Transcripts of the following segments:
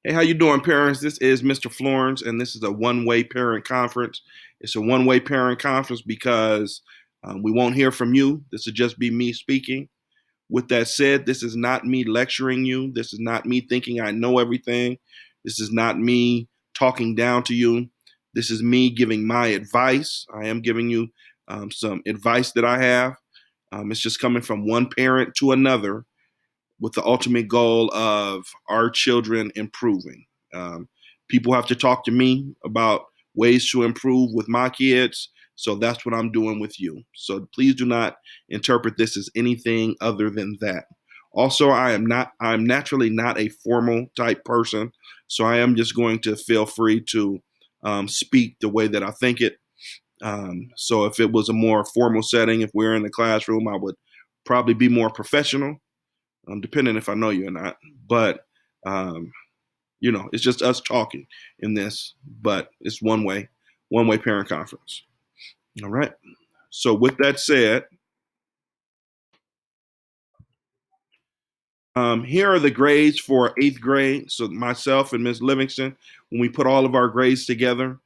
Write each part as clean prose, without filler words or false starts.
Hey, how you doing, parents? This is Mr. Florence, and this is a one-way parent conference. It's a one-way parent conference because we won't hear from you. This will just be me speaking. With that said, this is not me lecturing you. This is not me thinking I know everything. This is not me talking down to you. This is me giving my advice. I am giving you some advice that I have. It's just coming from one parent to another with the ultimate goal of our children improving. Um, People have to talk to me about ways to improve with my kids. So that's what I'm doing with you. So please do not interpret this as anything other than that. Also, I'm naturally not a formal type person. So I am just going to feel free to speak the way that I think it. So if it was a more formal setting, if we're in the classroom, I would probably be more professional, depending if I know you or not. But um, it's just us talking in this. But it's one way parent conference. All right. So with that said, here are the grades for eighth grade. So myself and Ms. Livingston, when we put all of our grades together,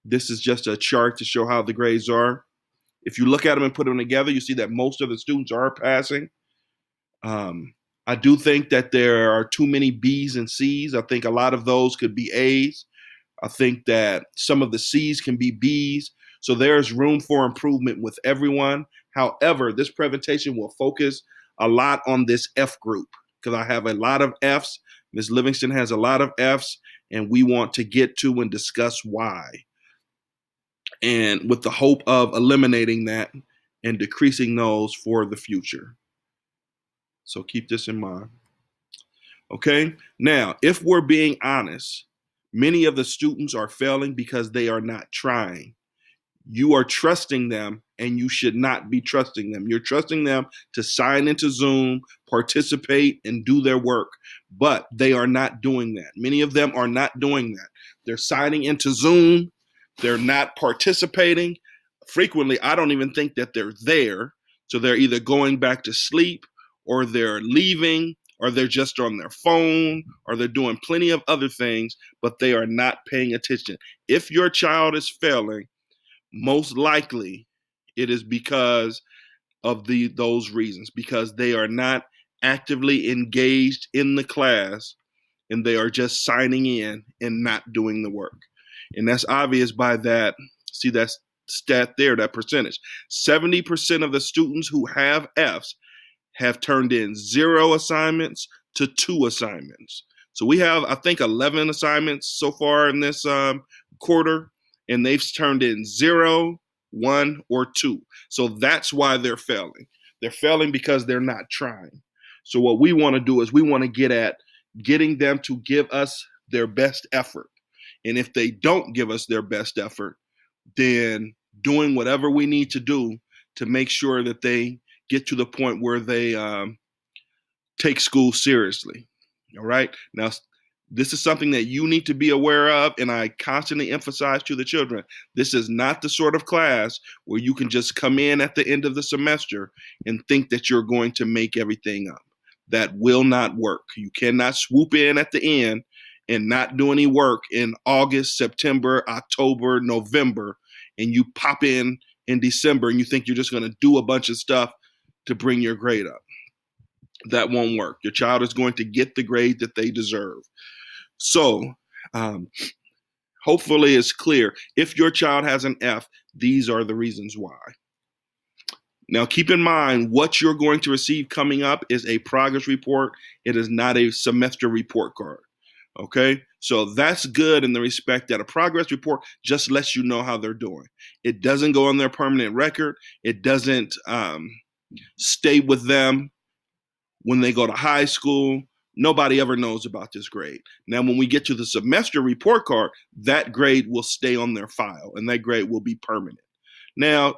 this is just a chart to show how the grades are. If you look at them and put them together, you see that most of the students are passing. Um, I do think that there are too many B's and C's. I think a lot of those could be A's. I think that some of the C's can be B's. So there's room for improvement with everyone. However, this presentation will focus a lot on this F group because I have a lot of F's. Ms. Livingston has a lot of F's, and we want to get to and discuss why. And with the hope of eliminating that and decreasing those for the future. So keep this in mind. Okay. Now, if we're being honest, many of the students are failing because they are not trying. You are trusting them and you should not be trusting them. You're trusting them to sign into Zoom, participate, and do their work, but they are not doing that. Many of them are not doing that. They're signing into Zoom, they're not participating. Frequently, I don't even think that they're there. So they're either going back to sleep or they're leaving or they're just on their phone or they're doing plenty of other things, but they are not paying attention. If your child is failing, most likely it is because of those reasons, because they are not actively engaged in the class and they are just signing in and not doing the work. And that's obvious by that. See that stat there, that percentage. 70% of the students who have F's have turned in 0 assignments to 2 assignments. So we have, I think, 11 assignments so far in this quarter, and they've turned in 0, 1, or 2. So that's why they're failing. They're failing because they're not trying. So what we want to do is we want to get at getting them to give us their best effort. And if they don't give us their best effort, then doing whatever we need to do to make sure that they get to the point where they take school seriously. All right. Now, this is something that you need to be aware of, and I constantly emphasize to the children, this is not the sort of class where you can just come in at the end of the semester and think that you're going to make everything up. That will not work. You cannot swoop in at the end and not do any work in August, September, October, November, and you pop in December and you think you're just going to do a bunch of stuff to bring your grade up. That won't work. Your child is going to get the grade that they deserve. So, um, hopefully, it's clear. If your child has an F, these are the reasons why. Now, keep in mind what you're going to receive coming up is a progress report. It is not a semester report card. Okay, so that's good in the respect that a progress report just lets you know how they're doing. It doesn't go on their permanent record. It doesn't stay with them when they go to high school. Nobody ever knows about this grade. Now, when we get to the semester report card, that grade will stay on their file and that grade will be permanent. Now,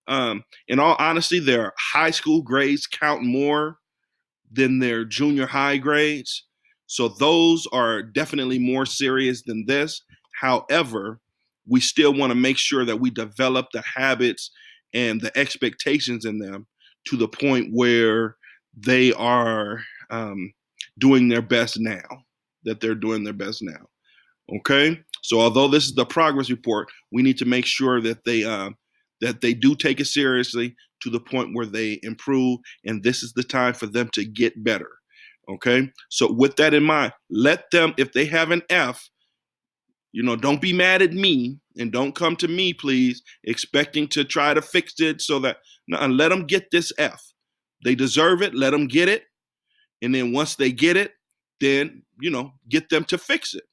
in all honesty, their high school grades count more than their junior high grades. So those are definitely more serious than this. However, we still want to make sure that we develop the habits and the expectations in them to the point where they are doing their best now. that they're doing their best now. Okay, so although this is the progress report, we need to make sure that they do take it seriously to the point where they improve, and this is the time for them to get better. Okay, so with that in mind, let them, if they have an F, don't be mad at me and don't come to me, please, expecting to try to fix it so that, no, let them get this F. They deserve it. Let them get it. And then once they get it, then, get them to fix it.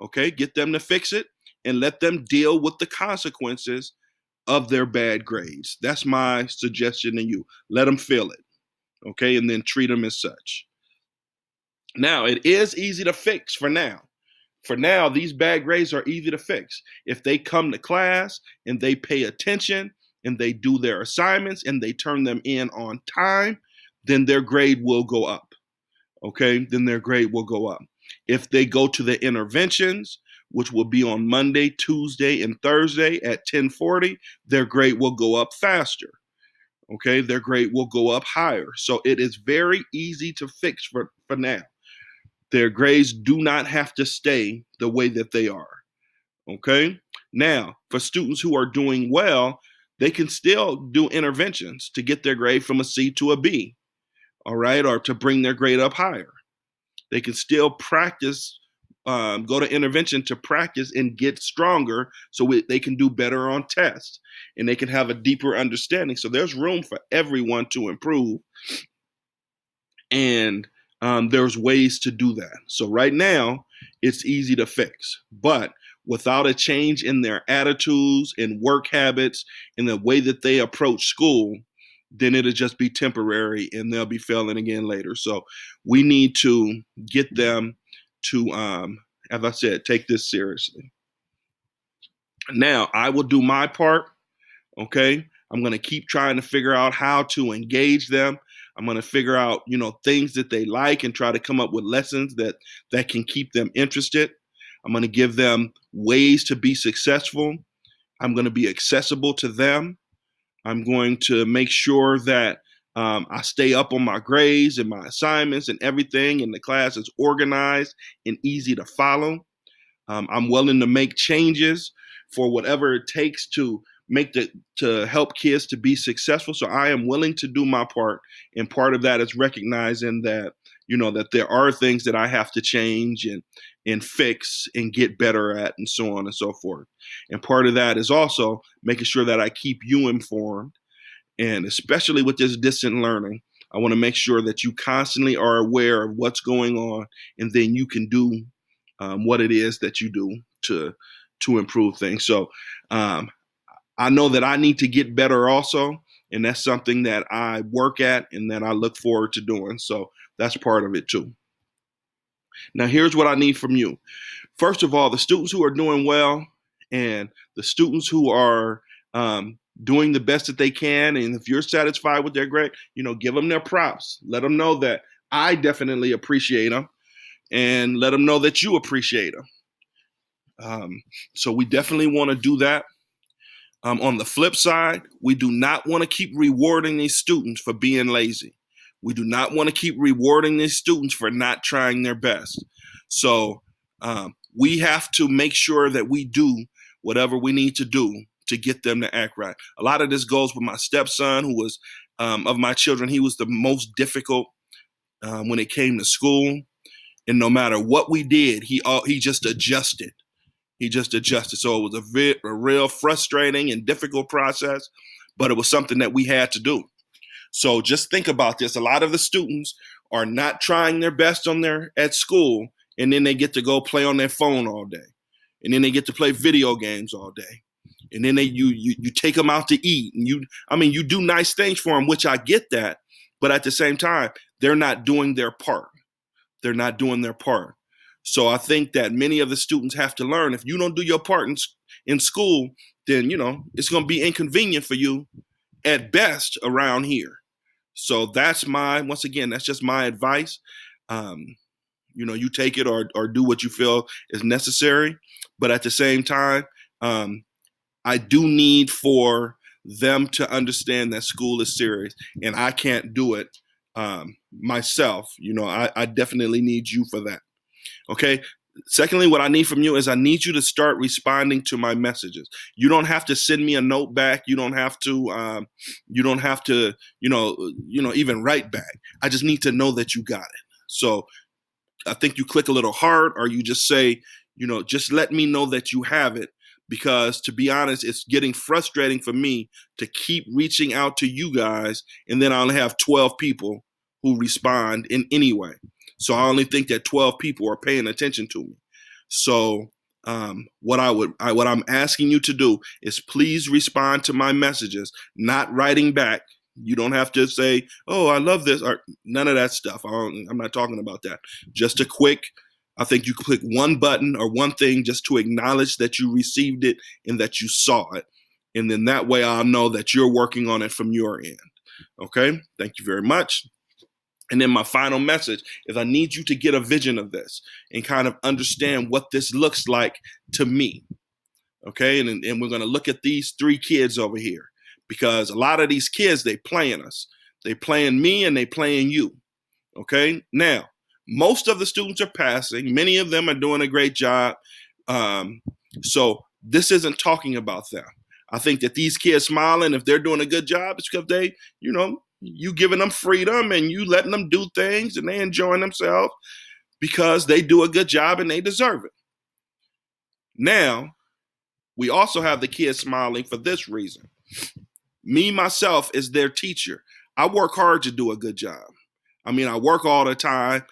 Okay, get them to fix it and let them deal with the consequences of their bad grades. That's my suggestion to you. Let them feel it. Okay, and then treat them as such. Now, it is easy to fix for now. For now, these bad grades are easy to fix. If they come to class and they pay attention and they do their assignments and they turn them in on time, then their grade will go up. Okay, then their grade will go up. If they go to the interventions, which will be on Monday, Tuesday, and Thursday at 10:40, their grade will go up faster. Okay, their grade will go up higher. So it is very easy to fix for now. Their grades do not have to stay the way that they are. Okay, now for students who are doing well, they can still do interventions to get their grade from a C to a B. All right, or to bring their grade up higher. They can still practice, go to intervention to practice and get stronger so they can do better on tests and they can have a deeper understanding. So there's room for everyone to improve. And there's ways to do that. So right now, it's easy to fix. But without a change in their attitudes and work habits and the way that they approach school, then it'll just be temporary and they'll be failing again later. So we need to get them to, as I said, take this seriously. Now, I will do my part, okay? I'm going to keep trying to figure out how to engage them. I'm going to figure out, things that they like and try to come up with lessons that can keep them interested. I'm going to give them ways to be successful. I'm going to be accessible to them. I'm going to make sure that I stay up on my grades and my assignments and everything, and the class is organized and easy to follow. I'm willing to make changes for whatever it takes to help kids to be successful. So I am willing to do my part, and part of that is recognizing that that there are things that I have to change and fix and get better at, and so on and so forth. And part of that is also making sure that I keep you informed, and especially with this distant learning, I want to make sure that you constantly are aware of what's going on, and then you can do what it is that you do to improve things. So I know that I need to get better also, and that's something that I work at and that I look forward to doing. So that's part of it too. Now, here's what I need from you. First of all, the students who are doing well and the students who are doing the best that they can, and if you're satisfied with their grade, give them their props. Let them know that I definitely appreciate them, and let them know that you appreciate them. So we definitely want to do that. On the flip side, we do not want to keep rewarding these students for being lazy. We do not want to keep rewarding these students for not trying their best. So we have to make sure that we do whatever we need to do to get them to act right. A lot of this goes with my stepson, who was, of my children, he was the most difficult when it came to school. And no matter what we did, he just adjusted. He just adjusted. So it was a real frustrating and difficult process, but it was something that we had to do. So just think about this. A lot of the students are not trying their best at school, and then they get to go play on their phone all day. And then they get to play video games all day. And then you take them out to eat, and you do nice things for them, which I get that. But at the same time, they're not doing their part. They're not doing their part. So I think that many of the students have to learn, if you don't do your part in school, then, it's going to be inconvenient for you at best around here. So that's just my advice. You take it or do what you feel is necessary. But at the same time, I do need for them to understand that school is serious, and I can't do it myself. I definitely need you for that. Okay. Secondly, what I need from you is I need you to start responding to my messages. You don't have to send me a note back. You don't have to. You don't have to. Even write back. I just need to know that you got it. So I think you click a little hard, or you just say, just let me know that you have it. Because to be honest, it's getting frustrating for me to keep reaching out to you guys, and then I only have 12 people who respond in any way. So I only think that 12 people are paying attention to me. So what I'm asking you to do is please respond to my messages, not writing back. You don't have to say, "Oh, I love this," or none of that stuff. I'm not talking about that. Just a quick, I think you click one button or one thing just to acknowledge that you received it and that you saw it. And then that way I'll know that you're working on it from your end. Okay? Thank you very much. And then my final message is I need you to get a vision of this and kind of understand what this looks like to me. Okay? And we're going to look at these 3 kids over here, because a lot of these kids, they playing us. They playing me and they playing you. Okay? Now, most of the students are passing. Many of them are doing a great job. So this isn't talking about them. I think that these kids smiling, if they're doing a good job, it's because they, you giving them freedom and you letting them do things and they enjoying themselves because they do a good job and they deserve it. Now, we also have the kids smiling for this reason. Me, myself, is their teacher. I work hard to do a good job. I mean, I work all the time.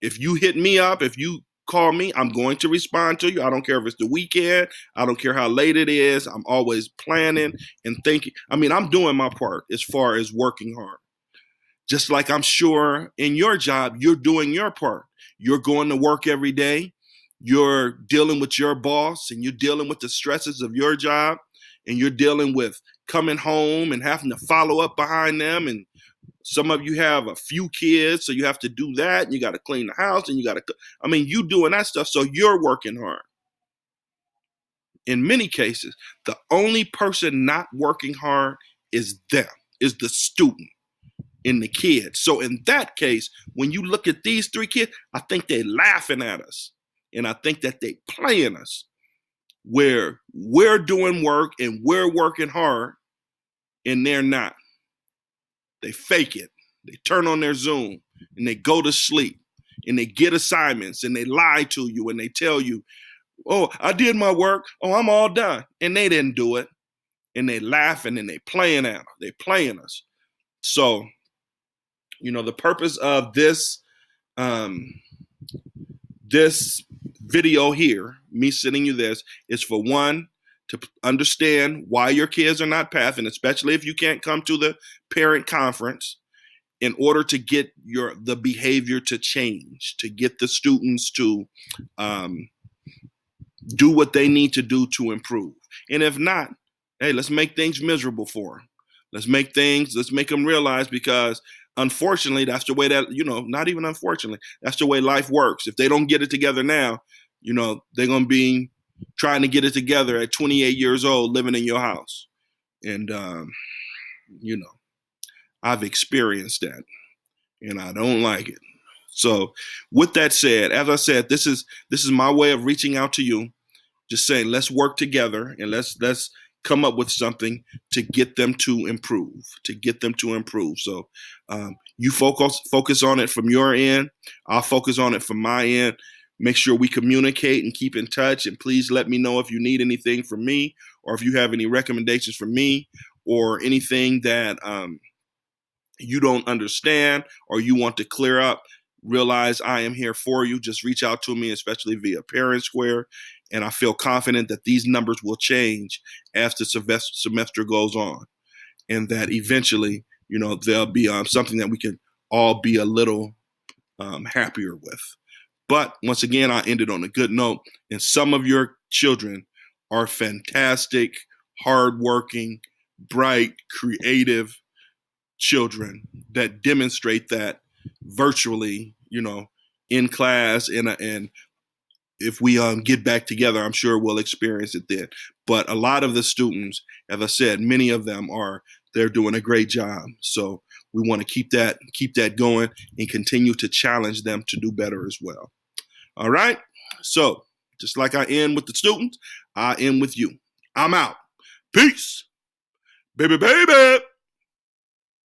If you hit me up, if you call me, I'm going to respond to you. I don't care if it's the weekend. I don't care how late it is. I'm always planning and thinking. I mean, I'm doing my part as far as working hard. Just like I'm sure in your job, you're doing your part. You're going to work every day. You're dealing with your boss and you're dealing with the stresses of your job, and you're dealing with coming home and having to follow up behind them. And some of you have a few kids, so you have to do that. And you got to clean the house and you doing that stuff. So you're working hard. In many cases, the only person not working hard is them, is the student and the kid. So in that case, when you look at these 3 kids, I think they're laughing at us. And I think that they playing us, where we're doing work and we're working hard and they're not. They fake it. They turn on their Zoom and they go to sleep and they get assignments and they lie to you and they tell you, "Oh, I did my work. Oh, I'm all done." And they didn't do it. And they laughing and they playing at us. They playing us. So, the purpose of this this video here, me sending you this, is for one, to understand why your kids are not passing, especially if you can't come to the parent conference, in order to get the behavior to change, to get the students to do what they need to do to improve. And if not, hey, let's make things miserable for them. Let's make them realize, because unfortunately, that's the way that, not even unfortunately, that's the way life works. If they don't get it together now, they're going to be trying to get it together at 28 years old, living in your house. And, I've experienced that and I don't like it. So with that said, as I said, this is my way of reaching out to you, just saying, let's work together and let's come up with something to get them to improve, So you focus on it from your end. I'll focus on it from my end. Make sure we communicate and keep in touch. And please let me know if you need anything from me, or if you have any recommendations for me, or anything that you don't understand or you want to clear up. Realize I am here for you. Just reach out to me, especially via Parent Square. And I feel confident that these numbers will change as the semester goes on, and that eventually, there'll be something that we can all be a little happier with. But once again, I ended on a good note. And some of your children are fantastic, hardworking, bright, creative children that demonstrate that virtually, in class. And if we get back together, I'm sure we'll experience it then. But a lot of the students, as I said, many of them they're doing a great job. So we want to keep that going and continue to challenge them to do better as well. All right? So, just like I end with the students, I end with you. I'm out. Peace. Baby, baby.